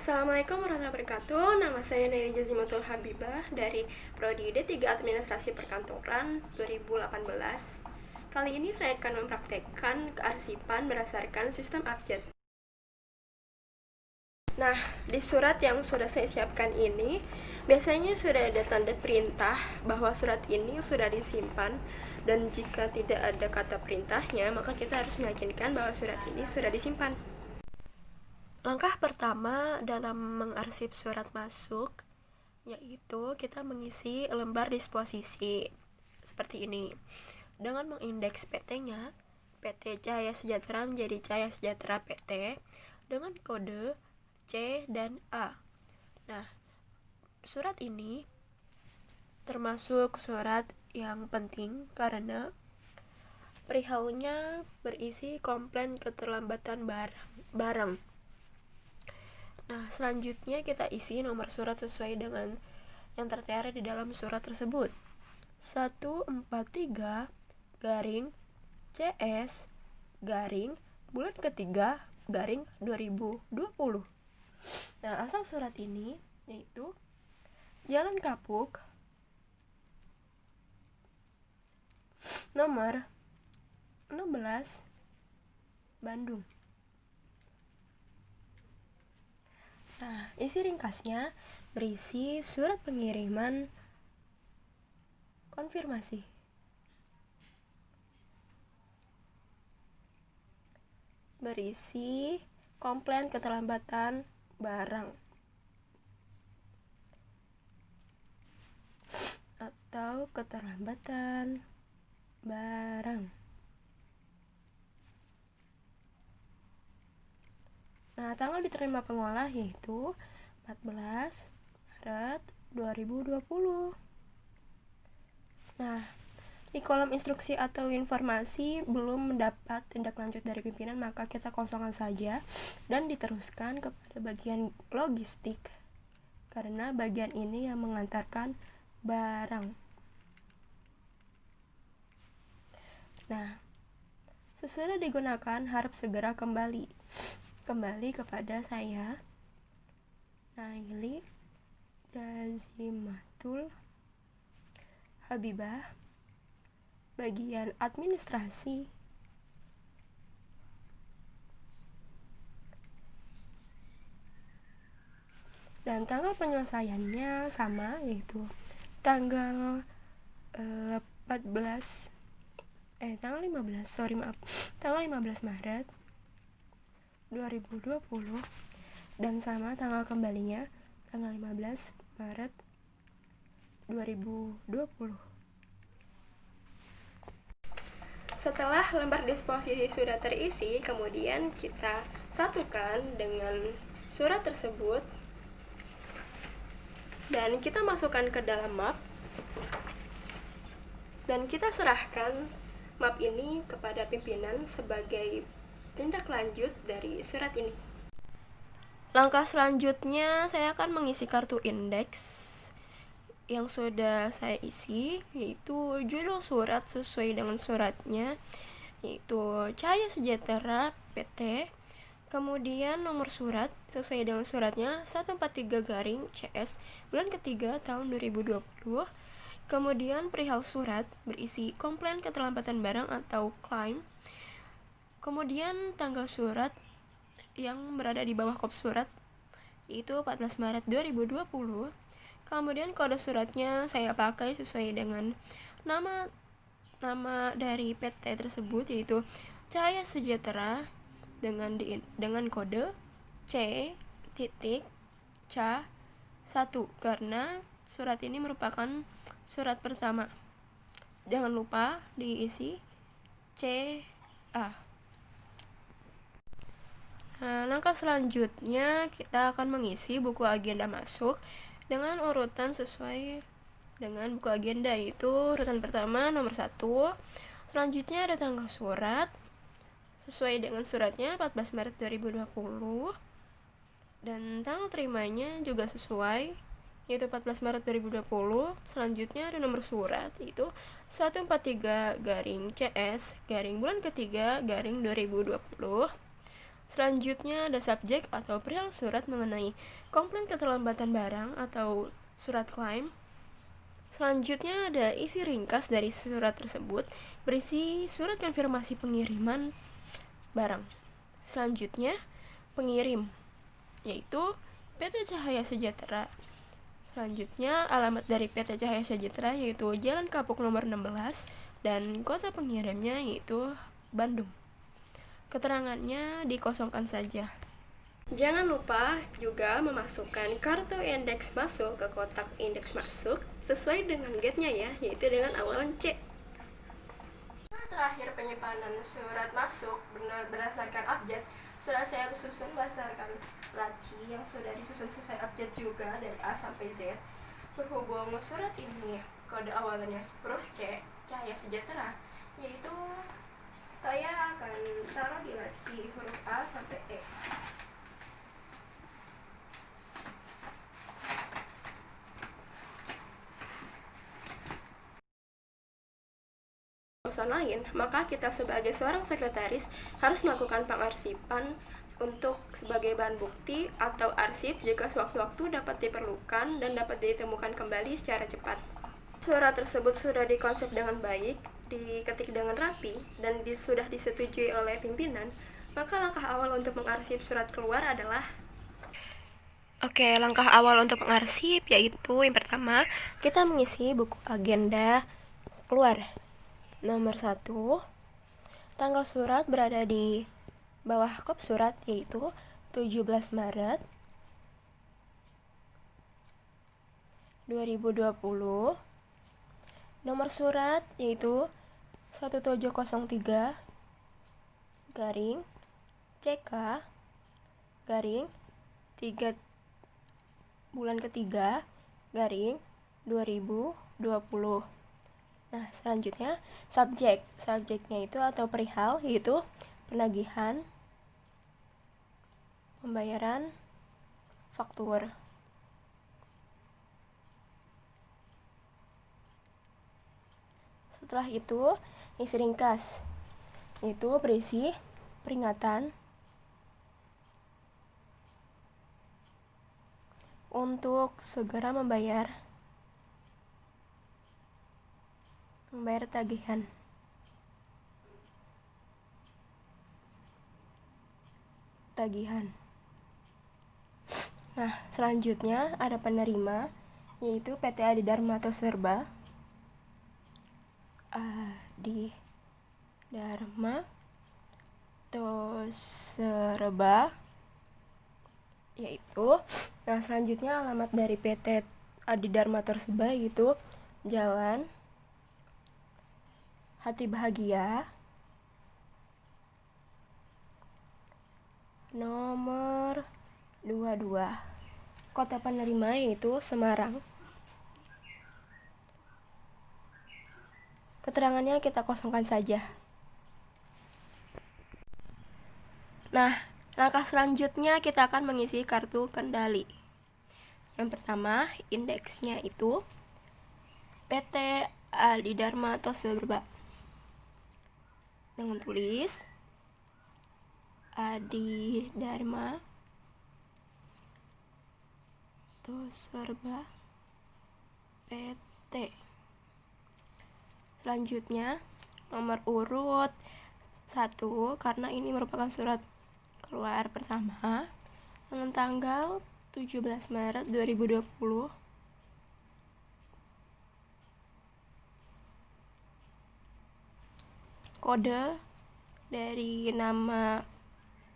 Assalamualaikum warahmatullahi wabarakatuh. Nama saya Neli Jazimatul Habibah dari Prodi D3 Administrasi Perkantoran 2018. Kali ini saya akan mempraktekkan kearsipan berdasarkan sistem abjad. Nah, di surat yang sudah saya siapkan ini, biasanya sudah ada tanda perintah bahwa surat ini sudah disimpan, dan jika tidak ada kata perintahnya, maka kita harus meyakinkan bahwa surat ini sudah disimpan. Langkah pertama dalam mengarsip surat masuk yaitu kita mengisi lembar disposisi seperti ini dengan mengindeks PT-nya. PT Cahaya Sejahtera menjadi Cahaya Sejahtera PT dengan kode C dan A. Nah, surat ini termasuk surat yang penting karena perihalnya berisi komplain keterlambatan barang. Nah, selanjutnya kita isi nomor surat sesuai dengan yang tertera di dalam surat tersebut. 143 garing CS garing bulan ketiga garing 2020. Nah, asal surat ini yaitu Jalan Kapuk nomor 16 Bandung. Nah, isi ringkasnya berisi surat pengiriman konfirmasi. Berisi komplain keterlambatan barang atau keterlambatan barang. Nah, tanggal diterima pengolah yaitu 14 Maret 2020. Nah, di kolom instruksi atau informasi belum mendapat tindak lanjut dari pimpinan, maka kita kosongkan saja dan diteruskan kepada bagian logistik karena bagian ini yang mengantarkan barang. Nah, sesudah digunakan harap segera kembali kepada saya, Naili Jazimatul Habibah, bagian administrasi, dan tanggal penyelesaiannya sama, yaitu tanggal 15 Maret 2020 dan sama tanggal kembalinya tanggal 15 Maret 2020. Setelah lembar disposisi sudah terisi, kemudian kita satukan dengan surat tersebut dan kita masukkan ke dalam map dan kita serahkan map ini kepada pimpinan sebagai tindak lanjut dari surat ini. Langkah selanjutnya saya akan mengisi kartu indeks yang sudah saya isi, yaitu judul surat sesuai dengan suratnya, yaitu Cahaya Sejahtera PT, kemudian nomor surat sesuai dengan suratnya 143 garing CS bulan ketiga tahun 2020, kemudian perihal surat berisi komplain keterlambatan barang atau claim, kemudian tanggal surat yang berada di bawah kop surat yaitu 14 Maret 2020. Kemudian kode suratnya saya pakai sesuai dengan nama dari PT tersebut, yaitu Cahaya Sejahtera dengan kode C.C1 karena surat ini merupakan surat pertama. Jangan lupa diisi CA. Nah, langkah selanjutnya kita akan mengisi buku agenda masuk dengan urutan sesuai dengan buku agenda, yaitu urutan pertama nomor 1, selanjutnya ada tanggal surat sesuai dengan suratnya 14 Maret 2020 dan tanggal terimanya juga sesuai yaitu 14 Maret 2020. Selanjutnya ada nomor surat yaitu 143 garing CS garing bulan ketiga garing 2020. Selanjutnya ada subjek atau perihal surat mengenai komplain keterlambatan barang atau surat klaim. Selanjutnya ada isi ringkas dari surat tersebut, berisi surat konfirmasi pengiriman barang. Selanjutnya pengirim, yaitu PT Cahaya Sejahtera. Selanjutnya alamat dari PT Cahaya Sejahtera yaitu Jalan Kapuk nomor 16 dan kota pengirimnya yaitu Bandung. Keterangannya dikosongkan saja. Jangan lupa juga memasukkan kartu indeks masuk ke kotak indeks masuk sesuai dengan gate-nya ya, yaitu dengan awalan C. Terakhir penyimpanan surat masuk berdasarkan abjad sudah saya susun berdasarkan laci yang sudah disusun sesuai abjad juga dari A sampai Z. Berhubung surat ini kode awalnya huruf C, Cahaya Sejahtera, yaitu saya akan taruh di laci huruf A sampai E. Lain, maka kita sebagai seorang sekretaris harus melakukan pengarsipan untuk sebagai bahan bukti atau arsip jika sewaktu-waktu dapat diperlukan dan dapat ditemukan kembali secara cepat. Surat tersebut sudah dikonsep dengan baik, diketik dengan rapi, dan sudah disetujui oleh pimpinan, maka langkah awal untuk mengarsip surat keluar adalah langkah awal untuk mengarsip yaitu yang pertama, kita mengisi buku agenda keluar. Nomor 1, tanggal surat berada di bawah kop surat yaitu 17 Maret 2020. Nomor surat yaitu 1703 garing CK garing 3 bulan ketiga garing 2020. Nah, selanjutnya subjeknya itu atau perihal yaitu penagihan, pembayaran, faktur. Setelah itu isi ringkas itu berisi peringatan untuk segera membayar tagihan. Nah, selanjutnya ada penerima yaitu PT Adi Dharma atau Serba. Adi Dharma atau Serba yaitu. Nah, selanjutnya alamat dari PT Adi Dharma Serba yaitu Jalan Hati Bahagia nomor 22. Kota penerima yaitu Semarang. Keterangannya kita kosongkan saja. Nah, langkah selanjutnya kita akan mengisi kartu kendali. Yang pertama, indeksnya itu PT Adi Dharma Serba. Dengan tulis Adi Dharma Serba PT. Selanjutnya nomor urut 1 karena ini merupakan surat keluar pertama dengan tanggal 17 Maret 2020. Kode dari nama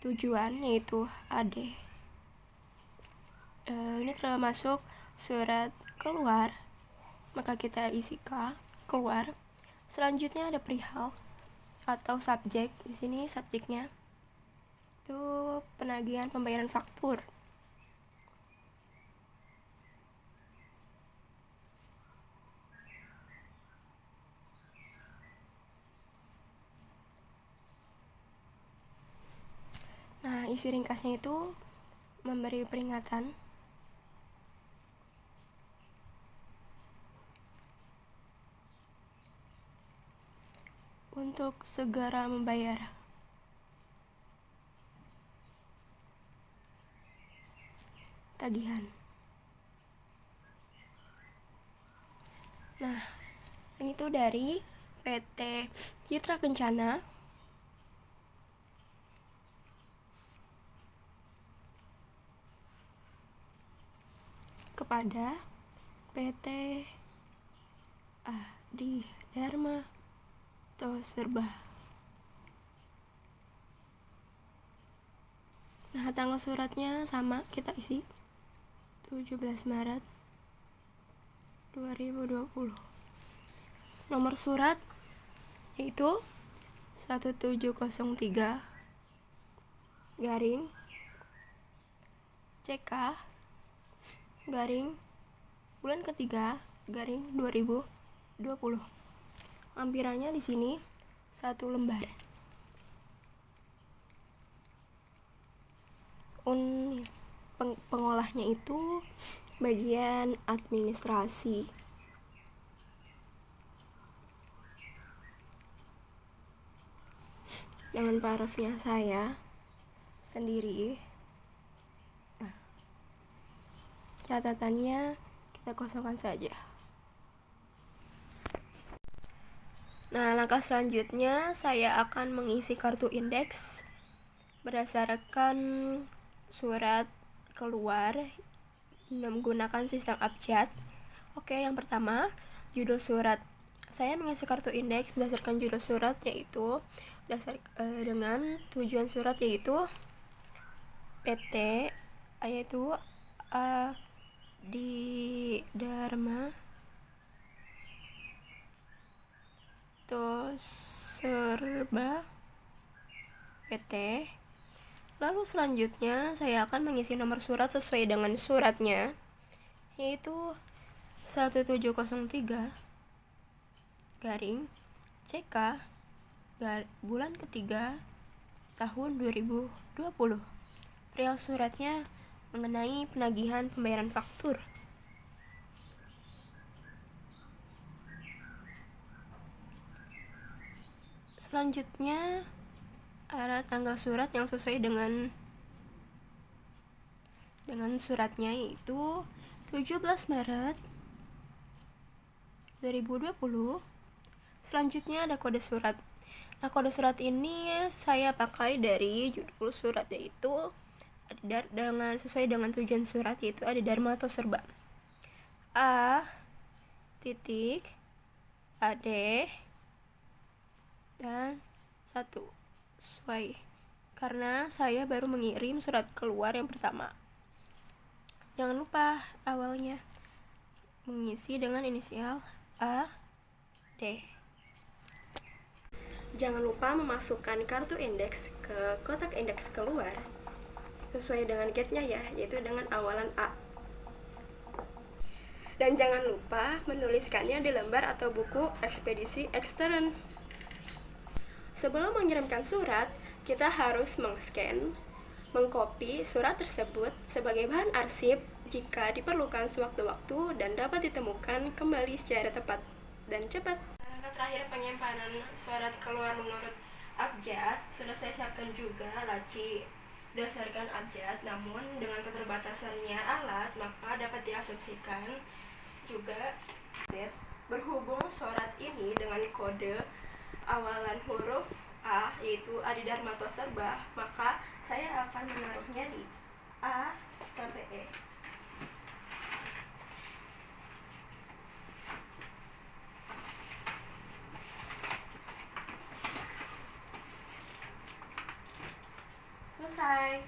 tujuan yaitu AD. Ini termasuk surat keluar, maka kita isi K keluar. Selanjutnya ada perihal atau subjek. Di sini subjeknya itu penagihan pembayaran faktur. Nah, isi ringkasnya itu memberi peringatan untuk segera membayar. tagihan. Nah, ini tuh dari PT Citra Kencana kepada PT Adi Dharma Toserba. Nah, tanggal suratnya sama, kita isi 17 Maret 2020. Nomor surat yaitu 1703 garing CK garing bulan ketiga garing 2020. Lampirannya di sini 1 lembar. Pengolahnya itu bagian administrasi. Dengan parafnya saya sendiri. Nah, catatannya kita kosongkan saja. Nah, langkah selanjutnya saya akan mengisi kartu indeks berdasarkan surat keluar menggunakan sistem abjad. Oke, yang pertama, judul surat. Saya mengisi kartu indeks berdasarkan judul surat, yaitu dengan tujuan surat yaitu PT yaitu Adi Dharma Toserba PT. Lalu selanjutnya saya akan mengisi nomor surat sesuai dengan suratnya, yaitu 1703 garing CK bulan ketiga tahun 2020. Perial suratnya mengenai penagihan pembayaran faktur. Selanjutnya ada tanggal surat yang sesuai dengan suratnya, yaitu 17 Maret 2020. Selanjutnya ada kode surat. Nah, kode surat ini saya pakai dari judul surat, yaitu sesuai dengan tujuan surat, yaitu Adi Dharma Toserba. A titik AD dan 1 sesuai, karena saya baru mengirim surat keluar yang pertama. Jangan lupa awalnya mengisi dengan inisial A, D. Jangan lupa memasukkan kartu indeks ke kotak indeks keluar sesuai dengan gate-nya ya, yaitu dengan awalan A. Dan jangan lupa menuliskannya di lembar atau buku ekspedisi ekstern. Sebelum mengirimkan surat, kita harus meng-scan, mengcopy surat tersebut sebagai bahan arsip jika diperlukan sewaktu-waktu dan dapat ditemukan kembali secara tepat dan cepat. Langkah terakhir penyimpanan surat keluar menurut abjad sudah saya siapkan juga laci berdasarkan abjad, namun dengan keterbatasannya alat maka dapat diasumsikan juga Z. Berhubung surat ini dengan kode awalan huruf A, yaitu Adi Dharma Toserba, maka saya akan menaruhnya di A sampai E. Selesai.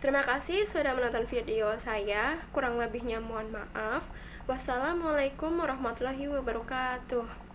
Terima kasih sudah menonton video saya. Kurang lebihnya mohon maaf. Wassalamualaikum warahmatullahi wabarakatuh.